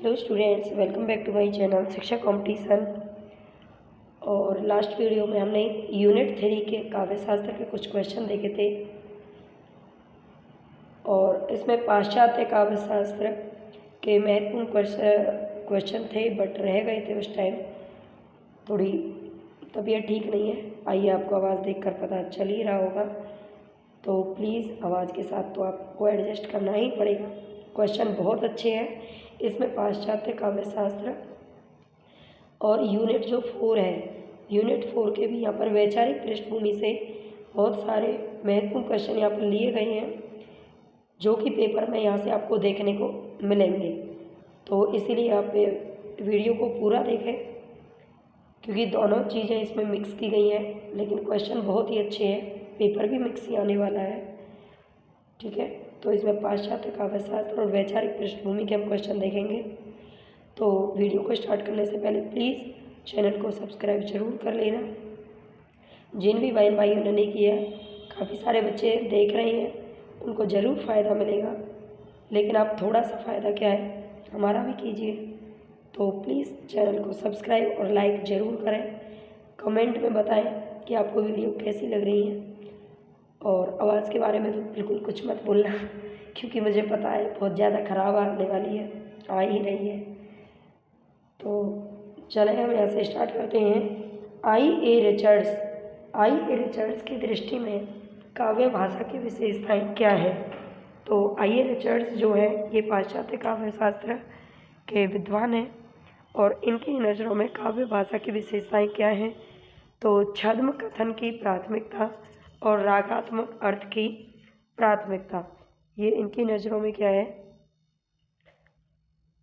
Hello students, welcome back to my channel Shiksha competition. और last video में हमने unit 3 के काव्य शास्त्र के कुछ क्वेश्चन देखे थे और इसमें पाश्चात्य काव्य शास्त्र के महत्वपूर्ण क्वेश्चन थे बट रह गए थे उस टाइम। थोड़ी तबीयत ठीक नहीं है, आइए आपको आवाज़ देखकर पता चल ही रहा होगा, तो प्लीज़ आवाज़ के साथ तो आपको एडजस्ट करना ही पड़ेगा। क्वेश्चन बहुत अच्छे हैं इसमें। पाश्चात्य काव्य शास्त्र और यूनिट जो 4 है, यूनिट 4 के भी यहाँ पर वैचारिक पृष्ठभूमि से बहुत सारे महत्वपूर्ण क्वेश्चन यहाँ पर लिए गए हैं जो कि पेपर में यहाँ से आपको देखने को मिलेंगे। तो इसीलिए आप वीडियो को पूरा देखें क्योंकि दोनों चीज़ें इसमें मिक्स की गई हैं, लेकिन क्वेश्चन बहुत ही अच्छे हैं, पेपर भी मिक्स ही आने वाला है। ठीक है, तो इसमें पाश्चात्य काव्य शास्त्र और वैचारिक पृष्ठभूमि के हम क्वेश्चन देखेंगे। तो वीडियो को स्टार्ट करने से पहले प्लीज़ चैनल को सब्सक्राइब जरूर कर लेना। जिन भी बहन भाइयों ने नहीं किया है, काफ़ी सारे बच्चे देख रहे हैं, उनको ज़रूर फ़ायदा मिलेगा, लेकिन आप थोड़ा सा फ़ायदा क्या है हमारा भी कीजिए। तो प्लीज़ चैनल को सब्सक्राइब और लाइक ज़रूर करें। कमेंट में बताएं कि आपको वीडियो कैसी लग रही है। और आवाज़ के बारे में तो बिल्कुल कुछ मत बोलना क्योंकि मुझे पता है बहुत ज़्यादा ख़राब आने वाली है, आ ही रही है। तो चलें हम यहाँ से स्टार्ट करते हैं। आई ए रिचर्ड्स की दृष्टि में काव्य भाषा की विशेषताएं क्या है? तो आई ए रिचर्ड्स जो है ये पाश्चात्य काव्य शास्त्र के विद्वान हैं और इनकी नज़रों में काव्य भाषा की विशेषताएं क्या हैं? तो छद्म कथन की प्राथमिकता और रागात्मक अर्थ की प्राथमिकता, ये इनकी नज़रों में क्या है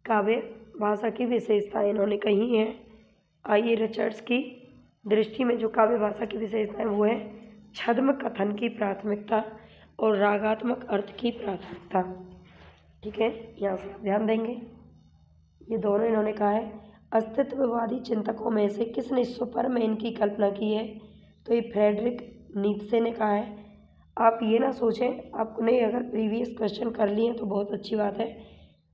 काव्य भाषा की विशेषताएं इन्होंने कही हैं। आई ए रिचर्ड्स की दृष्टि में जो काव्य भाषा की विशेषताएं वो है छद्म कथन की प्राथमिकता और रागात्मक अर्थ की प्राथमिकता। ठीक है, यहाँ से आप ध्यान देंगे, ये दोनों इन्होंने कहा है। अस्तित्ववादी चिंतकों में से किसने सुपरमैन की कल्पना की है? तो ये फ्रेडरिक नीत्शे ने कहा है। आप ये ना सोचें, आपने अगर प्रीवियस क्वेश्चन कर लिए तो बहुत अच्छी बात है,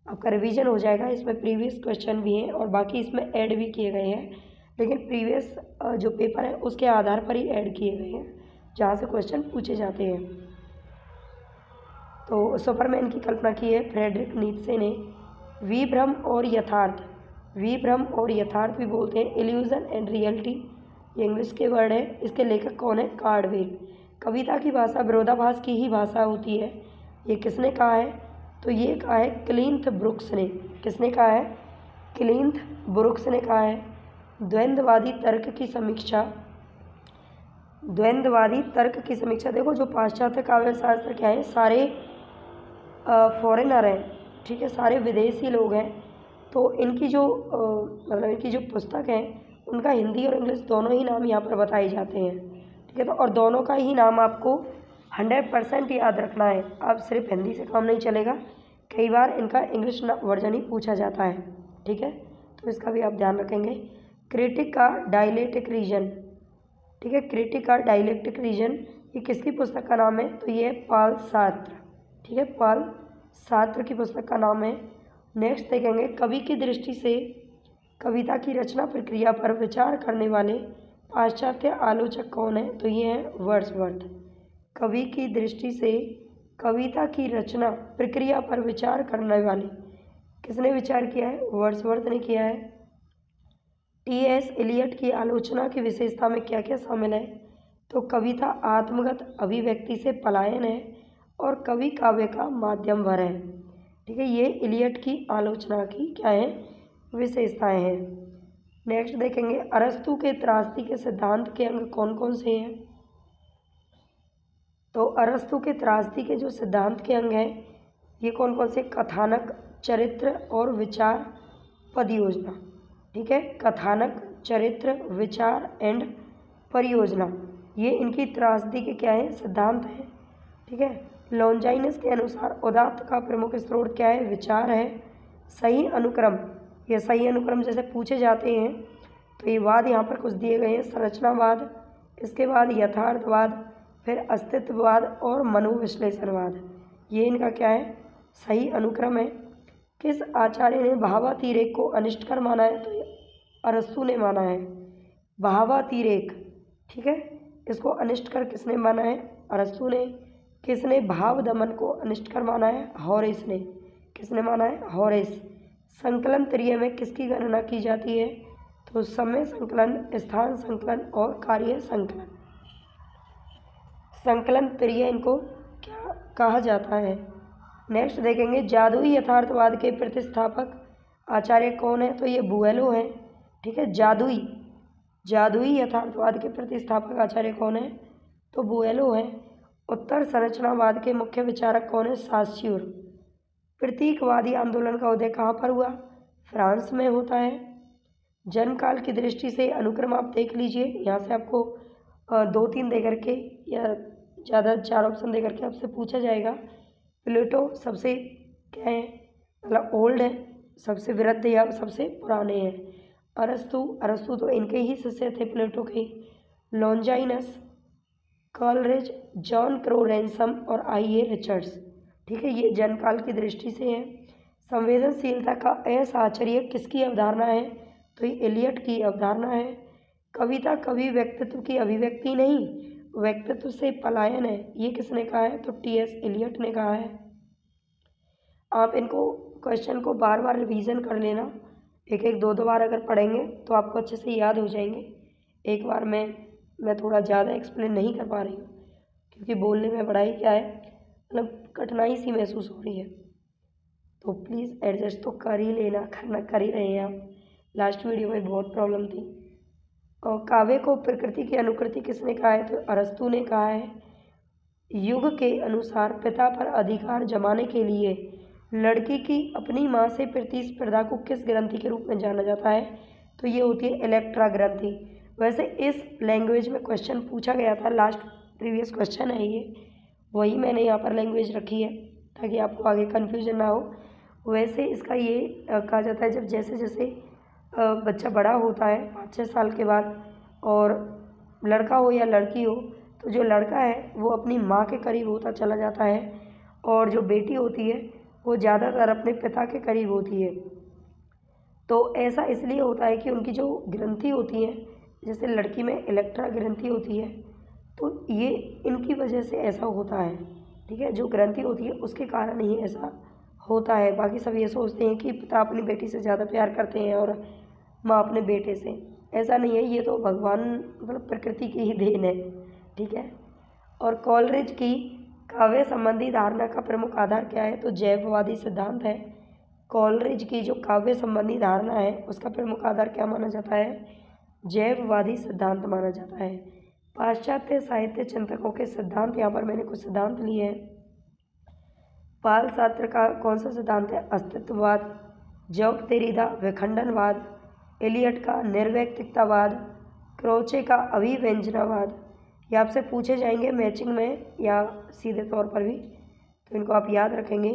आपका रिवीजन हो जाएगा। इसमें प्रीवियस क्वेश्चन भी हैं और बाकी इसमें ऐड भी किए गए हैं, लेकिन प्रीवियस जो पेपर है उसके आधार पर ही ऐड किए गए हैं जहाँ से क्वेश्चन पूछे जाते हैं। तो सुपरमैन की कल्पना की है फ्रेडरिक नीत्शे ने। विभ्रम और यथार्थ भी बोलते हैं, इल्यूजन एंड रियलिटी, ये इंग्लिश के वर्ड है। इसके लेखक कौन है? कार्डवेल। कविता की भाषा विरोधाभास की ही भाषा होती है, ये किसने कहा है? तो ये कहा है क्लिंथ ब्रुक्स ने। किसने कहा है? क्लिंथ ब्रुक्स ने कहा है। द्वंद्ववादी तर्क की समीक्षा, देखो जो पाश्चात्य काव्य शास्त्र क्या है, सारे फॉरेनर हैं, ठीक है, सारे विदेशी लोग हैं। तो इनकी जो इनकी जो पुस्तक है उनका हिंदी और इंग्लिश दोनों ही नाम यहाँ पर बताए जाते हैं। ठीक है, तो और दोनों का ही नाम आपको 100% याद रखना है। अब सिर्फ हिंदी से काम नहीं चलेगा, कई बार इनका इंग्लिश वर्जन ही पूछा जाता है। ठीक है, तो इसका भी आप ध्यान रखेंगे। क्रिटिक का डायलेक्टिक रीजन, ठीक है, क्रिटिक का डायलेक्टिक रीजन, ये किसकी पुस्तक का नाम है? तो ये पाल सात्र। ठीक है, पाल सात्र की पुस्तक का नाम है। नेक्स्ट देखेंगे, कवि की दृष्टि से कविता की रचना प्रक्रिया पर विचार करने वाले पाश्चात्य आलोचक कौन है? तो ये हैं वर्ड्सवर्थ। कवि की दृष्टि से कविता की रचना प्रक्रिया पर विचार करने वाले किसने विचार किया है? वर्ड्सवर्थ ने किया है। टी.एस. एलियट की आलोचना की विशेषता में क्या क्या शामिल है? तो कविता आत्मगत अभिव्यक्ति से पलायन है और कवि काव्य का माध्यम भर है। ठीक है, ये एलियट की आलोचना की क्या है? विशेषताएं हैं। नेक्स्ट देखेंगे, अरस्तु के त्रासदी के सिद्धांत के अंग कौन कौन से हैं? तो अरस्तु के त्रासदी के जो सिद्धांत के अंग हैं ये कौन कौन से? कथानक, चरित्र और विचार, परियोजना। ठीक है, कथानक, चरित्र, विचार एंड परियोजना, ये इनकी त्रासदी के क्या है? सिद्धांत हैं। ठीक है, लॉन्जाइनस के अनुसार उदात्त का प्रमुख स्रोत क्या है? विचार है। सही अनुक्रम, ये सही अनुक्रम जैसे पूछे जाते हैं तो ये वाद यहाँ पर कुछ दिए गए हैं, संरचनावाद, इसके बाद यथार्थवाद, फिर अस्तित्ववाद और मनोविश्लेषणवाद, ये इनका क्या है? सही अनुक्रम है। किस आचार्य ने भावातिरेक को अनिष्टकर माना है? तो अरस्तु ने माना है भावातिरेक। ठीक है, इसको अनिष्टकर किसने माना है? अरस्तु ने। किसने भाव दमन को अनिष्टकर माना है? हॉरेस ने। किसने माना है? हॉरेस। संकलन त्रिय में किसकी गणना की जाती है? तो समय संकलन, स्थान संकलन और कार्य संकलन। संकलन त्रिय इनको क्या कहा जाता है? नेक्स्ट देखेंगे, जादुई यथार्थवाद के प्रतिस्थापक आचार्य कौन है? तो ये बुएलो है। ठीक है, जादुई यथार्थवाद के प्रतिस्थापक आचार्य कौन है? तो बुएलो है। उत्तर संरचनावाद के मुख्य विचारक कौन है? सास्यूर। प्रतीकवादी आंदोलन का उदय कहाँ पर हुआ? फ्रांस में होता है। जन्मकाल की दृष्टि से अनुक्रम आप देख लीजिए, यहाँ से आपको 2-3 दे करके या ज़्यादा 4 ऑप्शन दे करके आपसे पूछा जाएगा। प्लेटो सबसे क्या है, मतलब ओल्ड है, सबसे वृद्ध या सबसे पुराने हैं। अरस्तु तो इनके ही शिष्य थे, प्लेटो के। लॉन्जाइनस, कॉलरिज, जॉन क्रो रैनसम और आई.ए. रिचर्ड्स। ठीक है, ये जन्मकाल की दृष्टि से है। संवेदनशीलता का असाहचर्य किसकी अवधारणा है? तो ये एलियट की अवधारणा है। कविता कवि व्यक्तित्व की अभिव्यक्ति नहीं, व्यक्तित्व से पलायन है, ये किसने कहा है? तो टी.एस. एलियट ने कहा है। आप इनको क्वेश्चन को बार बार रिवीजन कर लेना, एक एक दो बार अगर पढ़ेंगे तो आपको अच्छे से याद हो जाएंगे। एक बार मैं थोड़ा ज़्यादा एक्सप्लेन नहीं कर पा रही हूँ क्योंकि बोलने में बड़ा ही क्या है, मतलब कठिनाई सी महसूस हो रही है, तो प्लीज़ एडजस्ट तो कर ही लेना, करना कर ही रहे हैं आप। लास्ट वीडियो में बहुत प्रॉब्लम थी। और काव्य को प्रकृति की अनुकृति किसने कहा है? तो अरस्तु ने कहा है। युग के अनुसार पिता पर अधिकार जमाने के लिए लड़की की अपनी माँ से प्रतिस्पर्धा को किस ग्रंथि के रूप में जाना जाता है? तो ये होती है इलेक्ट्रा ग्रंथि। वैसे इस लैंग्वेज में क्वेश्चन पूछा गया था, लास्ट प्रीवियस क्वेश्चन है ये, वही मैंने यहाँ पर लैंग्वेज रखी है ताकि आपको आगे कन्फ्यूजन ना हो। वैसे इसका ये कहा जाता है, जब जैसे जैसे बच्चा बड़ा होता है 5-6 साल के बाद, और लड़का हो या लड़की हो, तो जो लड़का है वो अपनी माँ के करीब होता चला जाता है और जो बेटी होती है वो ज़्यादातर अपने पिता के करीब होती है। तो ऐसा इसलिए होता है कि उनकी जो ग्रंथि होती है, जैसे लड़की में इलेक्ट्रा ग्रंथि होती है, तो ये इनकी वजह से ऐसा होता है। ठीक है, जो ग्रंथि होती है उसके कारण ही ऐसा होता है। बाकी सब ये सोचते हैं कि पिता अपनी बेटी से ज़्यादा प्यार करते हैं और माँ अपने बेटे से। ऐसा नहीं है, ये तो भगवान मतलब प्रकृति की ही देन है। ठीक है, और कॉलरिज की काव्य संबंधी धारणा का प्रमुख आधार क्या है? तो जैववादी सिद्धांत है। कॉलरिज की जो काव्य संबंधी धारणा है उसका प्रमुख आधार क्या माना जाता है? जैववादी सिद्धांत माना जाता है। पाश्चात्य साहित्य चिंतकों के सिद्धांत, यहाँ पर मैंने कुछ सिद्धांत लिए हैं। पाल सात्र का कौन सा सिद्धांत है? अस्तित्ववाद। जॉब देरिडा विखंडनवाद। एलियट का निर्वैयक्तिकतावाद। क्रोचे का अभिव्यंजनावाद। ये आपसे पूछे जाएंगे मैचिंग में या सीधे तौर पर भी, तो इनको आप याद रखेंगे।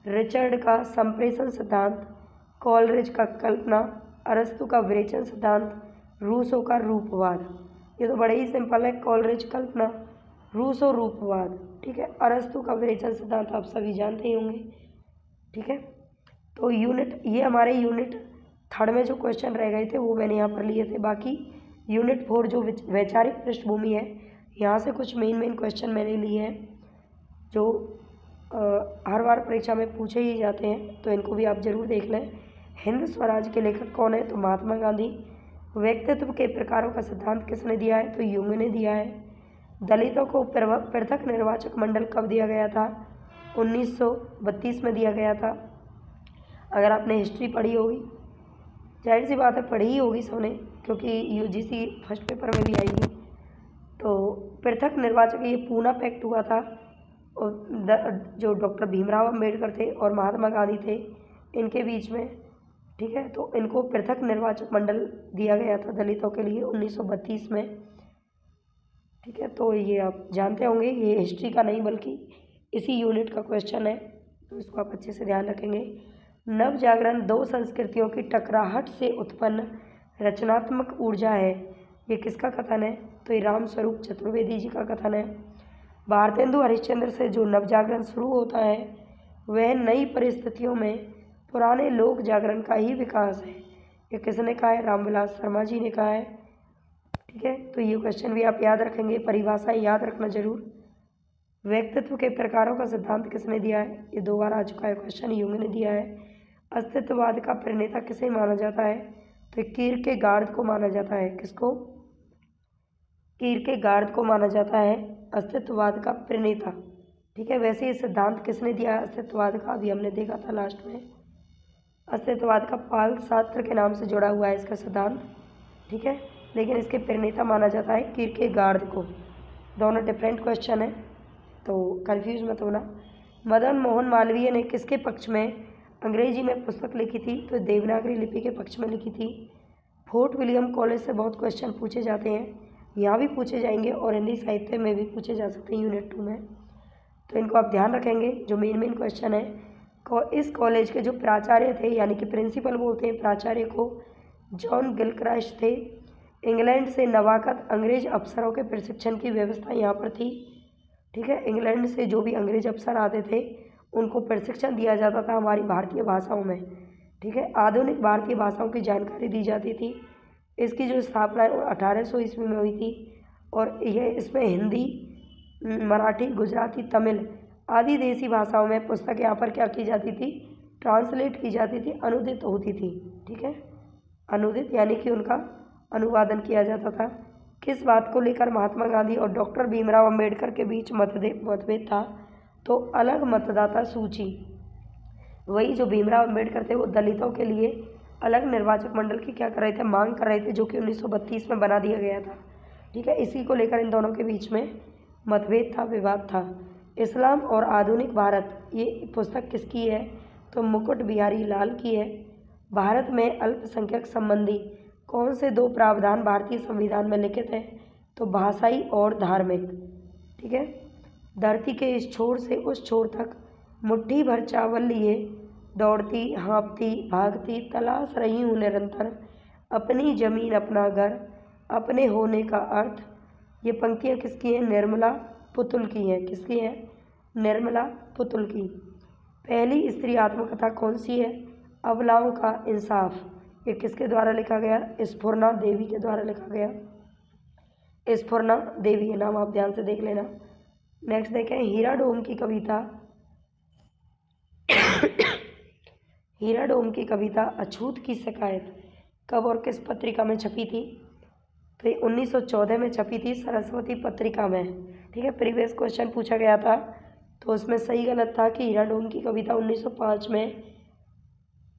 रिचर्ड का संप्रेषण सिद्धांत। कॉलरिज का कल्पना। अरस्तु का विरेचन सिद्धांत। रूसो का रूपवाद। ये तो बड़े ही सिंपल है, कॉलरिज कल्पना, रूसो रूपवाद। ठीक है, अरस्तु का विरेचन सिद्धांत आप सभी जानते ही होंगे। ठीक है, तो ये हमारे यूनिट 3 में जो क्वेश्चन रह गए थे वो मैंने यहाँ पर लिए थे। बाकी यूनिट 4 जो वैचारिक पृष्ठभूमि है, यहाँ से कुछ मेन क्वेश्चन मैंने लिए हैं जो हर बार परीक्षा में पूछे ही जाते हैं, तो इनको भी आप जरूर देख लें। हिंद स्वराज के लेखक कौन है? तो महात्मा गांधी। व्यक्तित्व के प्रकारों का सिद्धांत किसने दिया है? तो यूंग ने दिया है। दलितों को पृथक निर्वाचक मंडल कब दिया गया था? 1932 में दिया गया था। अगर आपने हिस्ट्री पढ़ी होगी, जाहिर सी बात है पढ़ी ही होगी सबने, क्योंकि यूजीसी फर्स्ट पेपर में भी आएगी। तो पृथक निर्वाचक, ये पूना पैक्ट हुआ था, और जो डॉक्टर भीमराव अंबेडकर थे और महात्मा गांधी थे इनके बीच में। ठीक है, तो इनको पृथक निर्वाचक मंडल दिया गया था दलितों के लिए 1932 में। ठीक है, तो ये आप जानते होंगे, ये हिस्ट्री का नहीं बल्कि इसी यूनिट का क्वेश्चन है, तो इसको आप अच्छे से ध्यान रखेंगे। नव जागरण 2 संस्कृतियों की टकराहट से उत्पन्न रचनात्मक ऊर्जा है, ये किसका कथन है? तो ये रामस्वरूप चतुर्वेदी जी का कथन है। भारतेंदु हरिश्चंद्र से जो नवजागरण शुरू होता है वह नई परिस्थितियों में पुराने लोक जागरण का ही विकास है। ये किसने कहा है? रामविलास शर्मा जी ने कहा है। ठीक है, तो ये क्वेश्चन भी आप याद रखेंगे, परिभाषाएं याद रखना जरूर। व्यक्तित्व के प्रकारों का सिद्धांत किसने दिया है? ये 2 बार आ चुका है क्वेश्चन, युंग ने दिया है। अस्तित्ववाद का प्रणेता किसे माना जाता है? तो कीरकेगार्ड को माना जाता है। किसको? कीरकेगार्ड को माना जाता है अस्तित्ववाद का प्रणेता। ठीक है, वैसे ये सिद्धांत किसने दिया है अस्तित्ववाद का? अभी हमने देखा था लास्ट में। अस्तित्ववाद का पाल शास्त्र के नाम से जुड़ा हुआ है इसका सिद्धांत। ठीक है, लेकिन इसके प्रणेता माना जाता है कीरकेगार्ड को। दोनों डिफरेंट क्वेश्चन है, तो कंफ्यूज मत होना। मदन मोहन मालवीय ने किसके पक्ष में अंग्रेजी में पुस्तक लिखी थी? तो देवनागरी लिपि के पक्ष में लिखी थी। फोर्ट विलियम कॉलेज से बहुत क्वेश्चन पूछे जाते हैं, यहाँ भी पूछे जाएंगे और हिंदी साहित्य में भी पूछे जा सकते हैं यूनिट 2 में, तो इनको आप ध्यान रखेंगे। जो मेन क्वेश्चन है, इस कॉलेज के जो प्राचार्य थे, यानी कि प्रिंसिपल बोलते हैं प्राचार्य को, जॉन गिलक्राइस्ट थे। इंग्लैंड से नवागत अंग्रेज अफसरों के प्रशिक्षण की व्यवस्था यहाँ पर थी। ठीक है, इंग्लैंड से जो भी अंग्रेज अफसर आते थे उनको प्रशिक्षण दिया जाता था हमारी भारतीय भाषाओं में। ठीक है, आधुनिक भारतीय भाषाओं की जानकारी दी जाती थी। इसकी जो स्थापना 1800 ईस्वी में हुई थी और यह इसमें हिंदी, मराठी, गुजराती, तमिल आदि देसी भाषाओं में पुस्तक यहाँ पर क्या की जाती थी? ट्रांसलेट की जाती थी, अनुदित होती थी। ठीक है, अनुदित यानी कि उनका अनुवादन किया जाता था। किस बात को लेकर महात्मा गांधी और डॉक्टर भीमराव अंबेडकर के बीच मतभेद था? तो अलग मतदाता सूची। वही जो भीमराव अंबेडकर थे वो दलितों के लिए अलग निर्वाचक मंडल की क्या कर रहे थे? मांग कर रहे थे, जो कि 1932 में बना दिया गया था। ठीक है, इसी को लेकर इन दोनों के बीच में मतभेद था, विवाद था। इस्लाम और आधुनिक भारत, ये पुस्तक किसकी है? तो मुकुट बिहारी लाल की है। भारत में अल्पसंख्यक संबंधी कौन से 2 प्रावधान भारतीय संविधान में लिखित हैं? तो भाषाई और धार्मिक। ठीक है, धरती के इस छोर से उस छोर तक मुट्ठी भर चावल लिए दौड़ती, हाँफती, भागती, तलाश रही हूँ निरंतर अपनी जमीन, अपना घर, अपने होने का अर्थ। ये पंक्तियाँ किसकी हैं? निर्मला पुतुल की हैं। किसकी हैं? निर्मला पुतुल की। पहली स्त्री आत्मकथा कौन सी है? अबलाओं का इंसाफ। ये किसके द्वारा लिखा गया? स्फुरना देवी के द्वारा लिखा गया। स्फुरना देवी, ये नाम आप ध्यान से देख लेना। नेक्स्ट देखें, हीरा डोम की कविता हीरा डोम की कविता अछूत की शिकायत कब और किस पत्रिका में छपी थी? तो ये 1914 में छपी थी, सरस्वती पत्रिका में। ठीक है, प्रीवियस क्वेश्चन पूछा गया था तो उसमें सही गलत था कि हीरा डोम की कविता 1905 में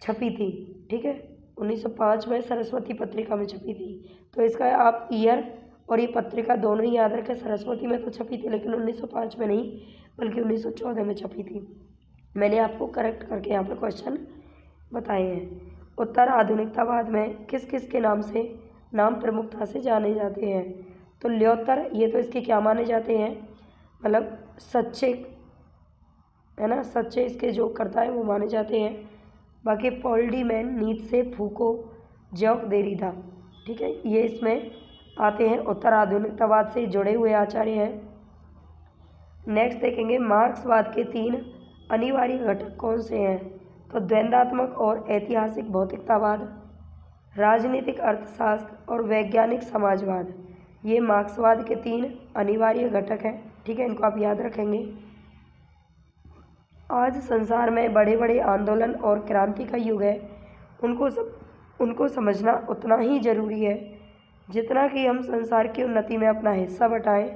छपी थी। ठीक है, 1905 में सरस्वती पत्रिका में छपी थी। तो इसका आप ईयर और ये पत्रिका दोनों ही याद रखें। सरस्वती में तो छपी थी लेकिन 1905 में नहीं, बल्कि 1914 में छपी थी। मैंने आपको करेक्ट करके यहाँ पर क्वेश्चन बताए हैं। उत्तर आधुनिकतावाद में किस किस के नाम से नाम प्रमुखता से जाने जाते हैं? तो ल्योतर, ये तो इसके क्या माने जाते हैं? मतलब सच्चे, है ना, सच्चे इसके जो करता है वो माने जाते हैं। बाकी Paul de Man, Nietzsche, Foucault, Jacques Derrida, ठीक है, ये इसमें आते हैं, उत्तर आधुनिकतावाद से जुड़े हुए आचार्य हैं। नेक्स्ट देखेंगे, मार्क्सवाद के 3 अनिवार्य घटक कौन से हैं? तो द्वंद्वात्मक और ऐतिहासिक भौतिकतावाद, राजनीतिक अर्थशास्त्र और वैज्ञानिक समाजवाद, ये मार्क्सवाद के 3 अनिवार्य घटक हैं। ठीक है, इनको आप याद रखेंगे। आज संसार में बड़े बड़े आंदोलन और क्रांति का युग है, उनको समझना उतना ही ज़रूरी है जितना कि हम संसार की उन्नति में अपना हिस्सा बटाएं,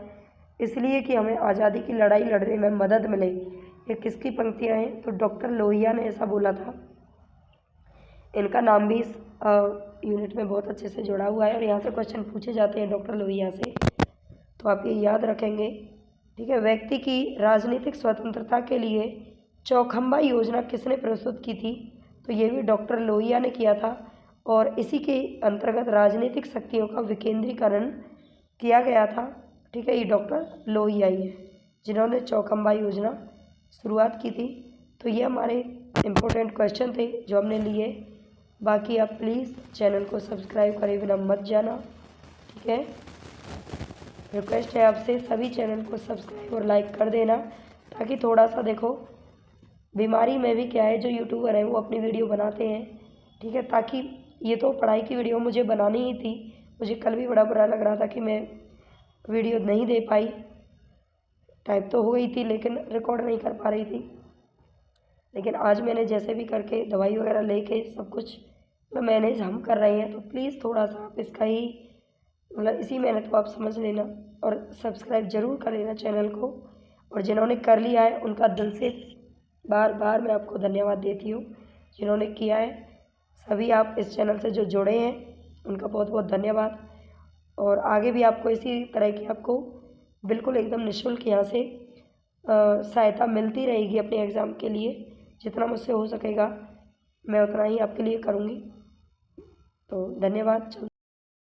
इसलिए कि हमें आज़ादी की लड़ाई लड़ने में मदद मिले। ये किसकी पंक्तियाँ हैं? तो डॉक्टर लोहिया ने ऐसा बोला था। इनका नाम भी इस यूनिट में बहुत अच्छे से जुड़ा हुआ है और यहाँ से क्वेश्चन पूछे जाते हैं डॉक्टर लोहिया से, तो आप ये याद रखेंगे। ठीक है, व्यक्ति की राजनीतिक स्वतंत्रता के लिए चौखंबा योजना किसने प्रस्तुत की थी? तो ये भी डॉक्टर लोहिया ने किया था और इसी के अंतर्गत राजनीतिक शक्तियों का विकेंद्रीकरण किया गया था। ठीक है, ये डॉक्टर लोहिया ही है जिन्होंने चौखंबा योजना शुरुआत की थी। तो ये हमारे इम्पोर्टेंट क्वेश्चन थे जो हमने लिए। बाकी आप प्लीज़ चैनल को सब्सक्राइब करे बिना मत जाना। ठीक है, रिक्वेस्ट है आपसे, सभी चैनल को सब्सक्राइब और लाइक कर देना ताकि थोड़ा सा देखो बीमारी में भी क्या है, जो यूट्यूबर हैं वो अपनी वीडियो बनाते हैं, ठीक है, ताकि ये तो पढ़ाई की वीडियो मुझे बनानी ही थी। मुझे कल भी बड़ा बुरा लग रहा था कि मैं वीडियो नहीं दे पाई, टाइप तो हो गई थी लेकिन रिकॉर्ड नहीं कर पा रही थी। लेकिन आज मैंने जैसे भी करके दवाई वगैरह लेके सब कुछ मैनेज हम कर रहे हैं, तो प्लीज़ थोड़ा सा आप इसका ही मतलब इसी मेहनत को आप समझ लेना और सब्सक्राइब ज़रूर कर लेना चैनल को। और जिन्होंने कर लिया है उनका दिल से बार बार मैं आपको धन्यवाद देती हूँ। जिन्होंने किया है सभी आप इस चैनल से जो जुड़े हैं उनका बहुत बहुत धन्यवाद। और आगे भी आपको इसी तरह की आपको बिल्कुल एकदम निःशुल्क यहाँ से सहायता मिलती रहेगी अपने एग्ज़ाम के लिए। जितना मुझसे हो सकेगा मैं उतना ही आपके लिए करूँगी। तो धन्यवाद।